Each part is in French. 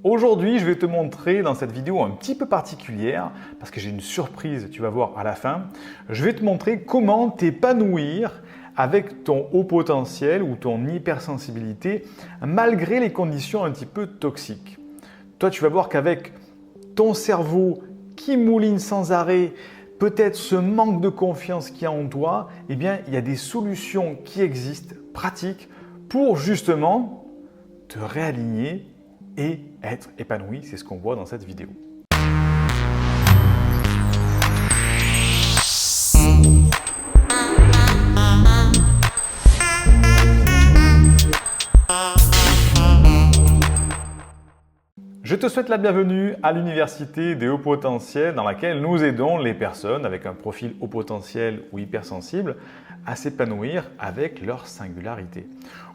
Aujourd'hui, je vais te montrer dans cette vidéo un petit peu particulière, parce que j'ai une surprise, tu vas voir à la fin. Je vais te montrer comment t'épanouir avec ton haut potentiel ou ton hypersensibilité, malgré les conditions un petit peu toxiques. Toi, tu vas voir qu'avec ton cerveau qui mouline sans arrêt, peut-être ce manque de confiance qu'il y a en toi, eh bien, il y a des solutions qui existent, pratiques, pour justement te réaligner et être épanoui. C'est ce qu'on voit dans cette vidéo. Je te souhaite la bienvenue à l'Université des hauts potentiels dans laquelle nous aidons les personnes avec un profil haut potentiel ou hypersensible à s'épanouir avec leur singularité.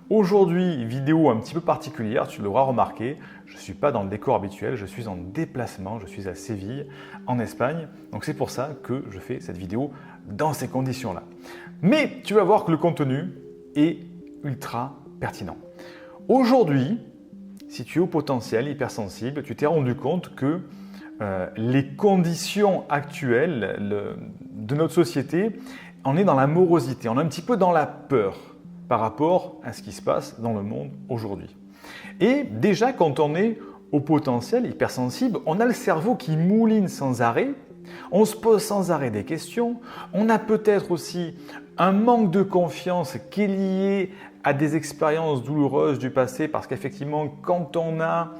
Aujourd'hui, vidéo un petit peu particulière, tu l'auras remarqué, je ne suis pas dans le décor habituel, je suis en déplacement, je suis à Séville, en Espagne. Donc c'est pour ça que je fais cette vidéo dans ces conditions-là. Mais tu vas voir que le contenu est ultra pertinent. Aujourd'hui, si tu es au potentiel hypersensible, tu t'es rendu compte que les conditions actuelles de notre société, on est dans la morosité, on est un petit peu dans la peur par rapport à ce qui se passe dans le monde aujourd'hui. Et déjà, quand on est au potentiel hypersensible, on a le cerveau qui mouline sans arrêt, on se pose sans arrêt des questions, on a peut-être aussi un manque de confiance qui est lié à des expériences douloureuses du passé parce qu'effectivement, quand on a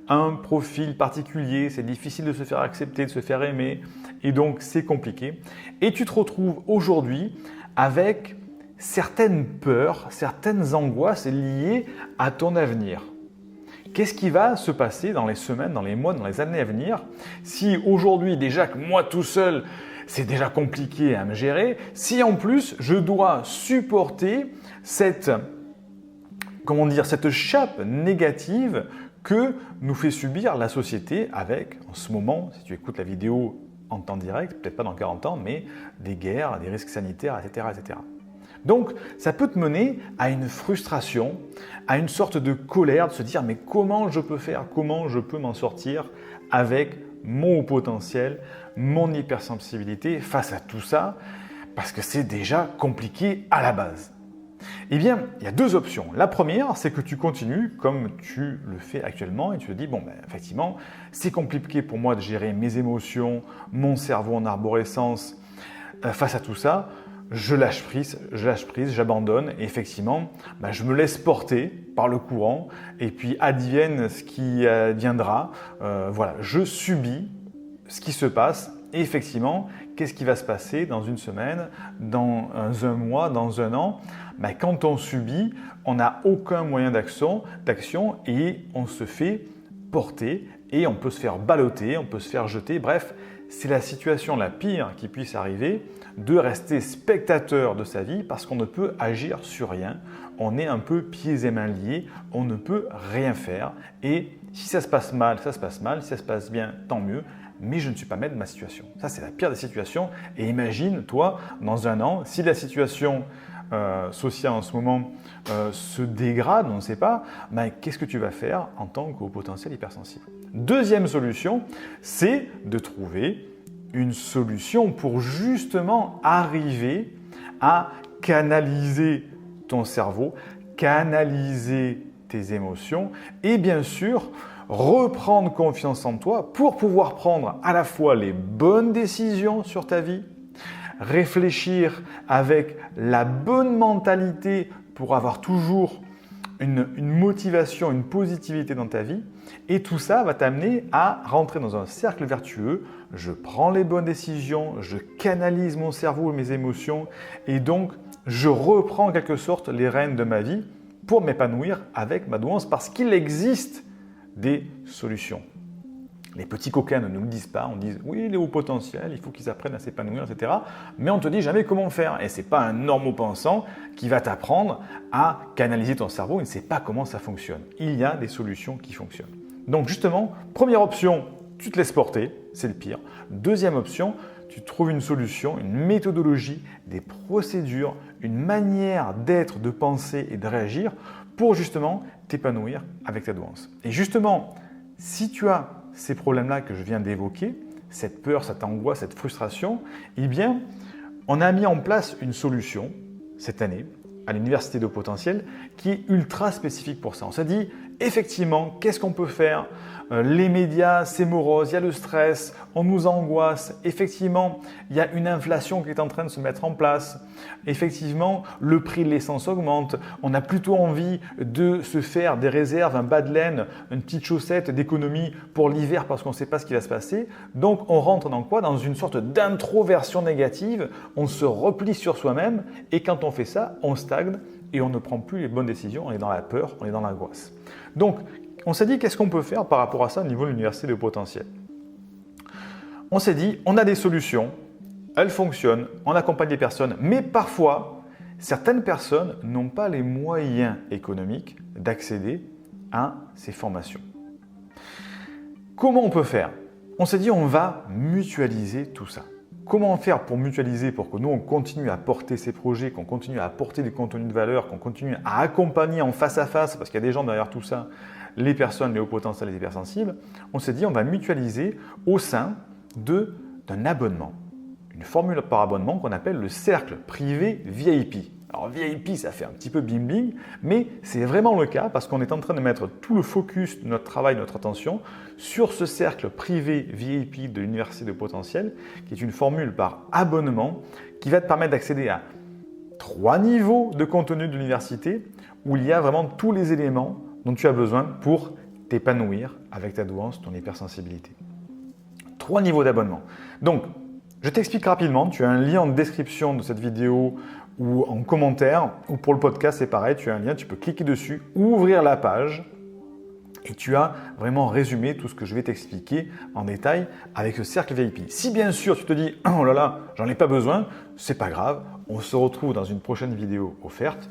un profil particulier, c'est difficile de se faire accepter, de se faire aimer et donc c'est compliqué. Et tu te retrouves aujourd'hui avec certaines peurs, certaines angoisses liées à ton avenir. Qu'est-ce qui va se passer dans les semaines, dans les mois, dans les années à venir si aujourd'hui déjà que moi tout seul, c'est déjà compliqué à me gérer, si en plus je dois supporter cette chape négative que nous fait subir la société avec, en ce moment, si tu écoutes la vidéo en temps direct, peut-être pas dans 40 ans, mais des guerres, des risques sanitaires, etc., etc. Donc, ça peut te mener à une frustration, à une sorte de colère, de se dire mais comment je peux faire, comment je peux m'en sortir avec mon haut potentiel, mon hypersensibilité face à tout ça, parce que c'est déjà compliqué à la base. Eh bien, il y a deux options. La première, c'est que tu continues comme tu le fais actuellement et tu te dis, bon, effectivement, c'est compliqué pour moi de gérer mes émotions, mon cerveau en arborescence face à tout ça. Je lâche prise, j'abandonne et effectivement, je me laisse porter par le courant et puis advienne ce qui adviendra. Voilà, je subis ce qui se passe et effectivement, qu'est-ce qui va se passer dans une semaine, dans un mois, dans un an? Quand on subit, on n'a aucun moyen d'action et on se fait porter et on peut se faire balloter, on peut se faire jeter. Bref, c'est la situation la pire qui puisse arriver de rester spectateur de sa vie parce qu'on ne peut agir sur rien. On est un peu pieds et mains liés, on ne peut rien faire. Et si ça se passe mal, ça se passe mal. Si ça se passe bien, tant mieux. Mais je ne suis pas maître de ma situation. Ça, c'est la pire des situations. Et imagine, toi, dans un an, si la situation sociale en ce moment se dégrade, on ne sait pas, qu'est-ce que tu vas faire en tant qu'au potentiel hypersensible? Deuxième solution, c'est de trouver une solution pour justement arriver à canaliser ton cerveau, canaliser tes émotions et bien sûr, reprendre confiance en toi pour pouvoir prendre à la fois les bonnes décisions sur ta vie, réfléchir avec la bonne mentalité pour avoir toujours une motivation, une positivité dans ta vie et tout ça va t'amener à rentrer dans un cercle vertueux. Je prends les bonnes décisions, je canalise mon cerveau et mes émotions et donc je reprends en quelque sorte les rênes de ma vie pour m'épanouir avec ma douance parce qu'il existe des solutions. Les petits coquins ne nous le disent pas, on dit oui, les hauts potentiels, il faut qu'ils apprennent à s'épanouir, etc. Mais on ne te dit jamais comment faire. Et ce n'est pas un normopensant qui va t'apprendre à canaliser ton cerveau, il ne sait pas comment ça fonctionne. Il y a des solutions qui fonctionnent. Donc justement, première option, tu te laisses porter, c'est le pire. Deuxième option, tu trouves une solution, une méthodologie, des procédures, une manière d'être, de penser et de réagir pour justement t'épanouir avec ta douance. Et justement, Si tu as ces problèmes-là que je viens d'évoquer, cette peur, cette angoisse, cette frustration, eh bien, on a mis en place une solution cette année à l'Université de Haut Potentiel qui est ultra spécifique pour ça. On s'est dit, effectivement, qu'est-ce qu'on peut faire? Les médias, c'est morose, il y a le stress, on nous angoisse. Effectivement, il y a une inflation qui est en train de se mettre en place. Effectivement, le prix de l'essence augmente. On a plutôt envie de se faire des réserves, un bas de laine, une petite chaussette d'économie pour l'hiver parce qu'on ne sait pas ce qui va se passer. Donc, on rentre dans quoi? Dans une sorte d'introversion négative. On se replie sur soi-même et quand on fait ça, on stagne et on ne prend plus les bonnes décisions. On est dans la peur, on est dans l'angoisse. Donc, on s'est dit qu'est-ce qu'on peut faire par rapport à ça au niveau de l'Université de Haut Potentiel. On s'est dit, on a des solutions, elles fonctionnent, on accompagne des personnes, mais parfois, certaines personnes n'ont pas les moyens économiques d'accéder à ces formations. Comment on peut faire? On s'est dit, on va mutualiser tout ça. Comment faire pour mutualiser, pour que nous, on continue à porter ces projets, qu'on continue à apporter du contenu de valeur, qu'on continue à accompagner en face à face, parce qu'il y a des gens derrière tout ça, les personnes, les hauts potentiels, les hypersensibles. On s'est dit, on va mutualiser au sein d'un abonnement, une formule par abonnement qu'on appelle le cercle privé VIP. Alors VIP, ça fait un petit peu bing bing, mais c'est vraiment le cas parce qu'on est en train de mettre tout le focus de notre travail, de notre attention sur ce cercle privé VIP de l'Université de Potentiel, qui est une formule par abonnement qui va te permettre d'accéder à 3 niveaux de contenu de l'université où il y a vraiment tous les éléments dont tu as besoin pour t'épanouir avec ta douance, ton hypersensibilité. 3 niveaux d'abonnement. Donc, je t'explique rapidement, tu as un lien en description de cette vidéo ou en commentaire, ou pour le podcast, c'est pareil, tu as un lien, tu peux cliquer dessus, ouvrir la page et tu as vraiment résumé tout ce que je vais t'expliquer en détail avec ce cercle VIP. Si bien sûr tu te dis « Oh là là, j'en ai pas besoin », c'est pas grave, on se retrouve dans une prochaine vidéo offerte.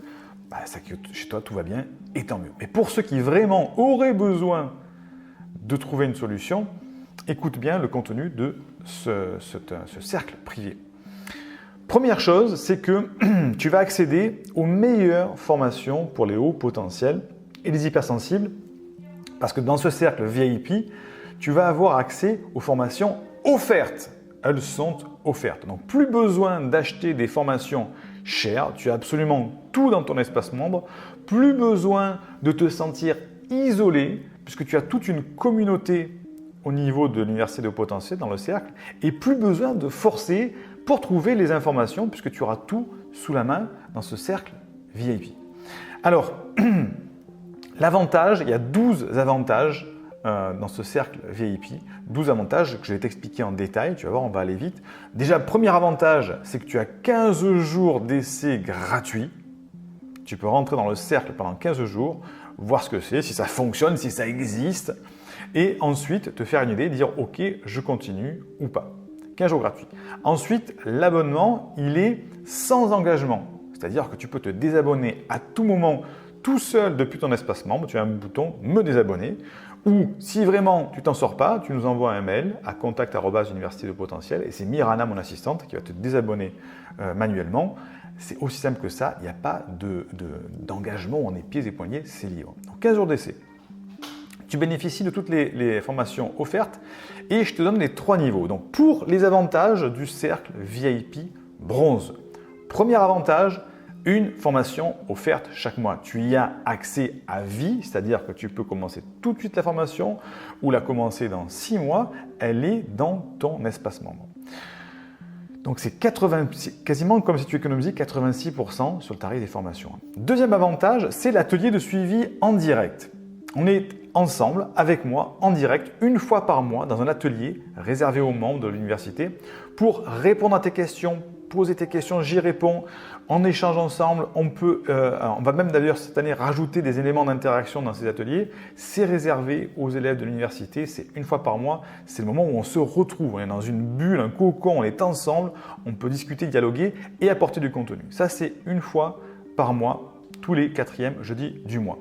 Ça, chez toi, tout va bien et tant mieux. Mais pour ceux qui vraiment auraient besoin de trouver une solution, écoute bien le contenu de ce cercle privé. Première chose, c'est que tu vas accéder aux meilleures formations pour les hauts potentiels et les hypersensibles parce que dans ce cercle VIP, tu vas avoir accès aux formations offertes. Elles sont offertes. Donc, plus besoin d'acheter des formations chères. Tu as absolument tout dans ton espace membre. Plus besoin de te sentir isolé puisque tu as toute une communauté au niveau de l'Université de Haut Potentiel dans le cercle et plus besoin de forcer pour trouver les informations puisque tu auras tout sous la main dans ce cercle VIP. Alors, l'avantage, il y a 12 avantages dans ce cercle VIP, 12 avantages que je vais t'expliquer en détail, tu vas voir, on va aller vite. Déjà, premier avantage, c'est que tu as 15 jours d'essai gratuit. Tu peux rentrer dans le cercle pendant 15 jours, voir ce que c'est, si ça fonctionne, si ça existe, et ensuite te faire une idée, dire « Ok, je continue ou pas ». 15 jours gratuits. Ensuite, l'abonnement, il est sans engagement, c'est-à-dire que tu peux te désabonner à tout moment tout seul depuis ton espace membre, tu as un bouton « Me désabonner » ou si vraiment tu t'en sors pas, tu nous envoies un mail à contact@université de potentiel et c'est Mirana, mon assistante, qui va te désabonner manuellement. C'est aussi simple que ça, il n'y a pas d'engagement, on est pieds et poignets, c'est libre. Donc 15 jours d'essai. Tu bénéficies de toutes les formations offertes et je te donne les 3 niveaux. Donc pour les avantages du cercle VIP bronze. Premier avantage, une formation offerte chaque mois. Tu y as accès à vie, c'est-à-dire que tu peux commencer tout de suite la formation ou la commencer dans 6 mois. Elle est dans ton espace membre. Donc c'est quasiment comme si tu économisais 86% sur le tarif des formations. Deuxième avantage, c'est l'atelier de suivi en direct. On est ensemble, avec moi, en direct, une fois par mois, dans un atelier réservé aux membres de l'université pour répondre à tes questions, poser tes questions, j'y réponds, on échange ensemble, on va même d'ailleurs cette année rajouter des éléments d'interaction dans ces ateliers. C'est réservé aux élèves de l'université, c'est une fois par mois, c'est le moment où on se retrouve, on est dans une bulle, un cocon, on est ensemble, on peut discuter, dialoguer et apporter du contenu. Ça, c'est une fois par mois, tous les 4e jeudis du mois.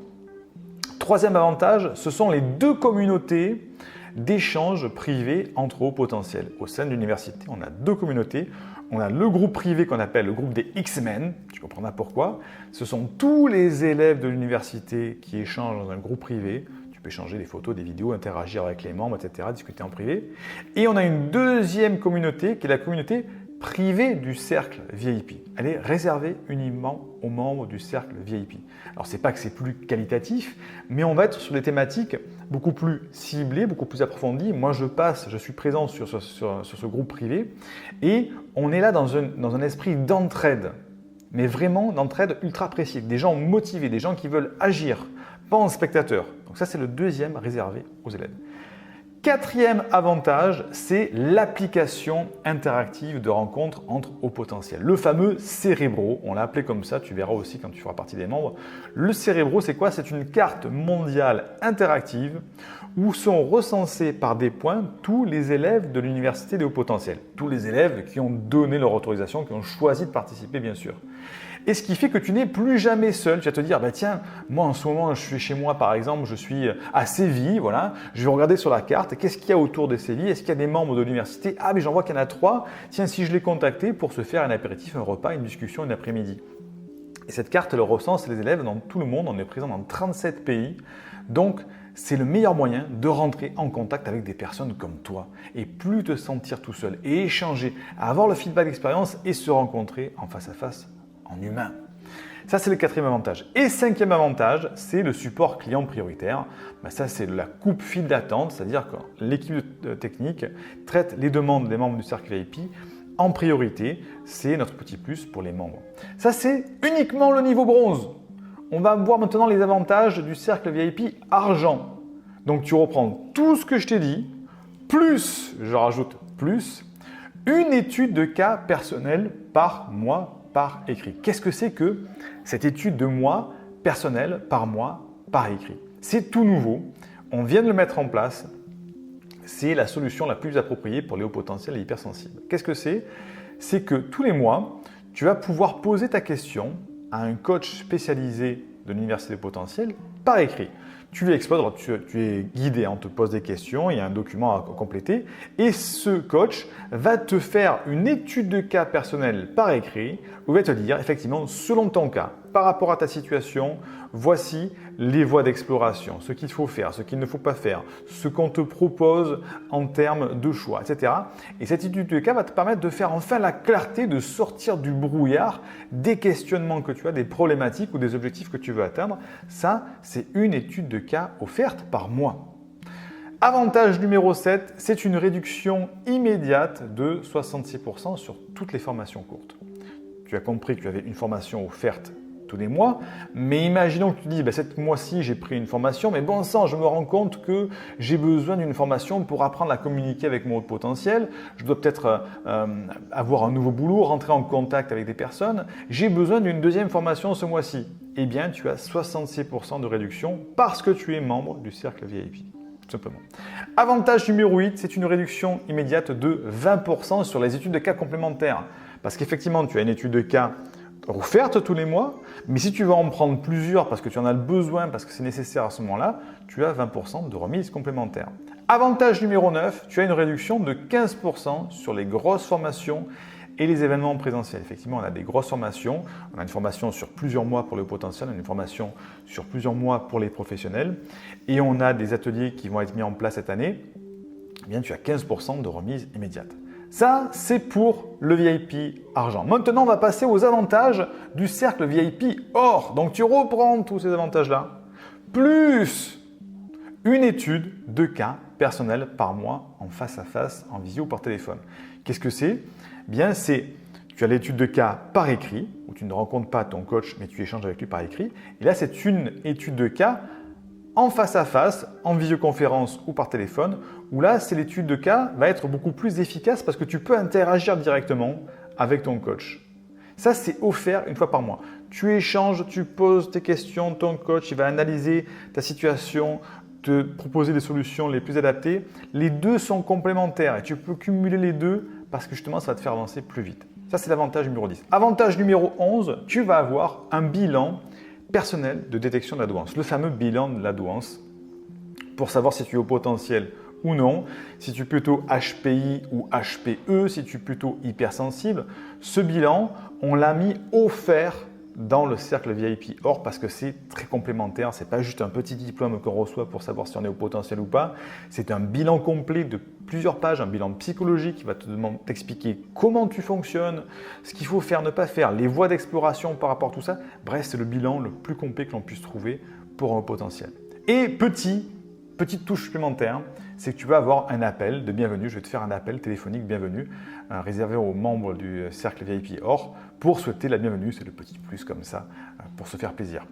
Troisième avantage, ce sont les 2 communautés d'échanges privés entre hauts potentiels. Au sein de l'université, on a 2 communautés. On a le groupe privé qu'on appelle le groupe des X-Men, tu comprendras pourquoi. Ce sont tous les élèves de l'université qui échangent dans un groupe privé. Tu peux échanger des photos, des vidéos, interagir avec les membres, etc., discuter en privé. Et on a une deuxième communauté qui est la communauté privée du cercle VIP. Elle est réservée uniquement aux membres du cercle VIP. Alors, ce n'est pas que c'est plus qualitatif, mais on va être sur des thématiques beaucoup plus ciblées, beaucoup plus approfondies. Moi, je suis présent sur ce groupe privé et on est là dans un esprit d'entraide, mais vraiment d'entraide ultra précis. Des gens motivés, des gens qui veulent agir, pas en spectateurs. Donc ça, c'est le deuxième réservé aux élèves. Quatrième avantage, c'est l'application interactive de rencontres entre hauts potentiels. Le fameux Cérébro, on l'a appelé comme ça, tu verras aussi quand tu feras partie des membres. Le Cérébro, c'est quoi? C'est une carte mondiale interactive où sont recensés par des points tous les élèves de l'université des hauts potentiels. Tous les élèves qui ont donné leur autorisation, qui ont choisi de participer, bien sûr. Et ce qui fait que tu n'es plus jamais seul. Tu vas te dire, bah tiens, moi en ce moment, je suis chez moi par exemple, je suis à Séville, voilà. Je vais regarder sur la carte, qu'est-ce qu'il y a autour de Séville? Est-ce qu'il y a des membres de l'université? Ah, mais j'en vois qu'il y en a 3. Tiens, si je les contactais pour se faire un apéritif, un repas, une discussion, une après-midi. Et cette carte, elle recense les élèves dans tout le monde. On est présent dans 37 pays. Donc, c'est le meilleur moyen de rentrer en contact avec des personnes comme toi et plus te sentir tout seul et échanger, avoir le feedback d'expérience et se rencontrer en face à face en humain. Ça, c'est le quatrième avantage. Et cinquième avantage, c'est le support client prioritaire. Ça, c'est la coupe file d'attente, c'est-à-dire que l'équipe technique traite les demandes des membres du cercle VIP en priorité. C'est notre petit plus pour les membres. Ça, c'est uniquement le niveau bronze. On va voir maintenant les avantages du cercle VIP argent. Donc, tu reprends tout ce que je t'ai dit, plus, je rajoute plus, une étude de cas personnel par mois par écrit. Qu'est-ce que c'est que cette étude de moi personnelle par mois par écrit? C'est tout nouveau. On vient de le mettre en place. C'est la solution la plus appropriée pour les hauts potentiels et hypersensibles. Qu'est-ce que c'est? C'est que tous les mois, tu vas pouvoir poser ta question à un coach spécialisé de l'université de potentiel par écrit. Tu lui exposes, tu es guidé, on te pose des questions, il y a un document à compléter et ce coach va te faire une étude de cas personnel par écrit où il va te dire effectivement selon ton cas, par rapport à ta situation, voici les voies d'exploration, ce qu'il faut faire, ce qu'il ne faut pas faire, ce qu'on te propose en termes de choix, etc. Et cette étude de cas va te permettre de faire enfin la clarté, de sortir du brouillard des questionnements que tu as, des problématiques ou des objectifs que tu veux atteindre. Ça, c'est une étude de cas offerte par mois. Avantage numéro 7, c'est une réduction immédiate de 66% sur toutes les formations courtes. Tu as compris que tu avais une formation offerte tous les mois, mais imaginons que tu dis, cette mois-ci j'ai pris une formation, mais bon sang, je me rends compte que j'ai besoin d'une formation pour apprendre à communiquer avec mon haut potentiel, je dois peut-être avoir un nouveau boulot, rentrer en contact avec des personnes, j'ai besoin d'une deuxième formation ce mois-ci. Eh bien, tu as 66% de réduction parce que tu es membre du cercle VIP. Tout simplement. Avantage numéro 8, c'est une réduction immédiate de 20% sur les études de cas complémentaires. Parce qu'effectivement, tu as une étude de cas offerte tous les mois, mais si tu veux en prendre plusieurs parce que tu en as le besoin, parce que c'est nécessaire à ce moment-là, tu as 20% de remise complémentaire. Avantage numéro 9, tu as une réduction de 15% sur les grosses formations et les événements présentiels. Effectivement, on a des grosses formations. On a une formation sur plusieurs mois pour le potentiel, on a une formation sur plusieurs mois pour les professionnels et on a des ateliers qui vont être mis en place cette année. Eh bien, tu as 15% de remise immédiate. Ça, c'est pour le VIP argent. Maintenant, on va passer aux avantages du cercle VIP or. Donc, tu reprends tous ces avantages-là, plus une étude de cas personnel par mois en face à face, en visio ou par téléphone. Qu'est-ce que c'est? Bien, tu as l'étude de cas par écrit, où tu ne rencontres pas ton coach, mais tu échanges avec lui par écrit. Et là, c'est une étude de cas en face à face, en visioconférence ou par téléphone, où là, c'est l'étude de cas va être beaucoup plus efficace parce que tu peux interagir directement avec ton coach. Ça, c'est offert une fois par mois. Tu échanges, tu poses tes questions, ton coach il va analyser ta situation, te proposer les solutions les plus adaptées. Les deux sont complémentaires et tu peux cumuler les deux parce que justement, ça va te faire avancer plus vite. Ça, c'est l'avantage numéro 10. Avantage numéro 11, tu vas avoir un bilan personnel de détection de la douance, le fameux bilan de la douance, pour savoir si tu es au potentiel ou non, si tu es plutôt HPI ou HPE, si tu es plutôt hypersensible. Ce bilan, on l'a mis offert dans le cercle VIP Or parce que c'est très complémentaire. Ce n'est pas juste un petit diplôme qu'on reçoit pour savoir si on est au potentiel ou pas. C'est un bilan complet de plusieurs pages, un bilan psychologique qui va t'expliquer comment tu fonctionnes, ce qu'il faut faire, ne pas faire, les voies d'exploration par rapport à tout ça. Bref, c'est le bilan le plus complet que l'on puisse trouver pour un haut potentiel. Et petite touche supplémentaire, c'est que tu vas avoir un appel de bienvenue. Je vais te faire un appel téléphonique bienvenue réservé aux membres du cercle VIP Or pour souhaiter la bienvenue. C'est le petit plus comme ça pour se faire plaisir.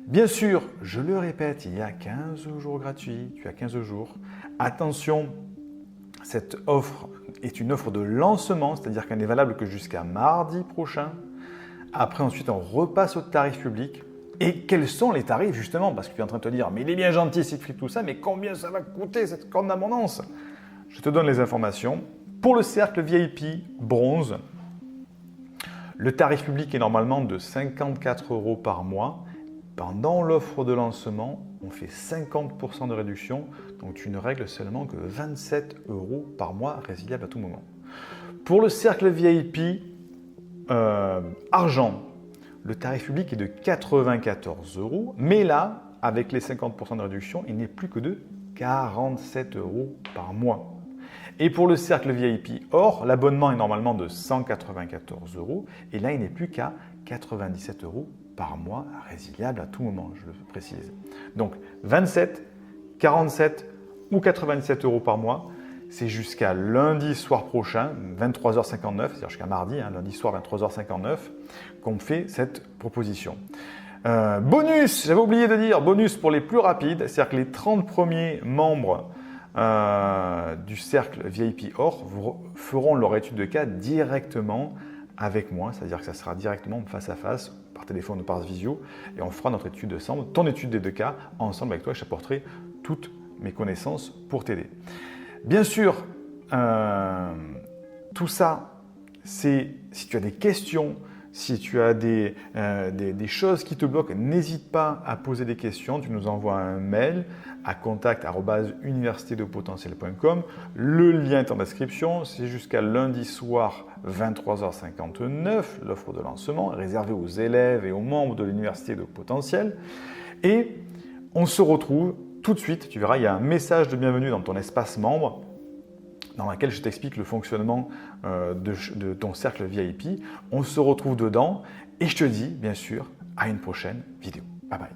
Bien sûr, je le répète, il y a 15 jours gratuits. Tu as 15 jours. Attention, cette offre est une offre de lancement, c'est-à-dire qu'elle n'est valable que jusqu'à mardi prochain. Après, ensuite, on repasse au tarif public. Et quels sont les tarifs justement? Parce que tu es en train de te dire, mais il est bien gentil Siegfried tout ça, mais combien ça va coûter cette corne d'abondance? Je te donne les informations. Pour le cercle VIP bronze, le tarif public est normalement de 54 € par mois. Pendant l'offre de lancement, on fait 50% de réduction, donc tu ne règles seulement que 27 € par mois, résiliable à tout moment. Pour le cercle VIP argent, le tarif public est de 94 €, mais là, avec les 50% de réduction, il n'est plus que de 47 € par mois. Et pour le cercle VIP Or, l'abonnement est normalement de 194 €, et là, il n'est plus qu'à 97 € par mois, résiliable à tout moment, je le précise. Donc 27, 47 ou 97 € par mois, c'est jusqu'à lundi soir prochain, 23h59, c'est-à-dire jusqu'à mardi, lundi soir 23h59, qu'on fait cette proposition. Bonus, j'avais oublié de dire, bonus pour les plus rapides, c'est-à-dire que les 30 premiers membres du cercle VIP Or feront leur étude de cas directement avec moi, c'est-à-dire que ça sera directement face à face, par téléphone ou par visio, et on fera notre étude ensemble, ton étude des 2 cas, ensemble avec toi, et je t'apporterai toutes mes connaissances pour t'aider. Bien sûr, tout ça, c'est si tu as des questions, si tu as des choses qui te bloquent, n'hésite pas à poser des questions. Tu nous envoies un mail à contact@universitédepotentiel.com. Le lien est en description. C'est jusqu'à lundi soir 23h59, l'offre de lancement réservée aux élèves et aux membres de l'Université de Potentiel. Et on se retrouve tout de suite. Tu verras, il y a un message de bienvenue dans ton espace membre dans lequel je t'explique le fonctionnement de ton cercle VIP. On se retrouve dedans et je te dis, bien sûr, à une prochaine vidéo. Bye bye.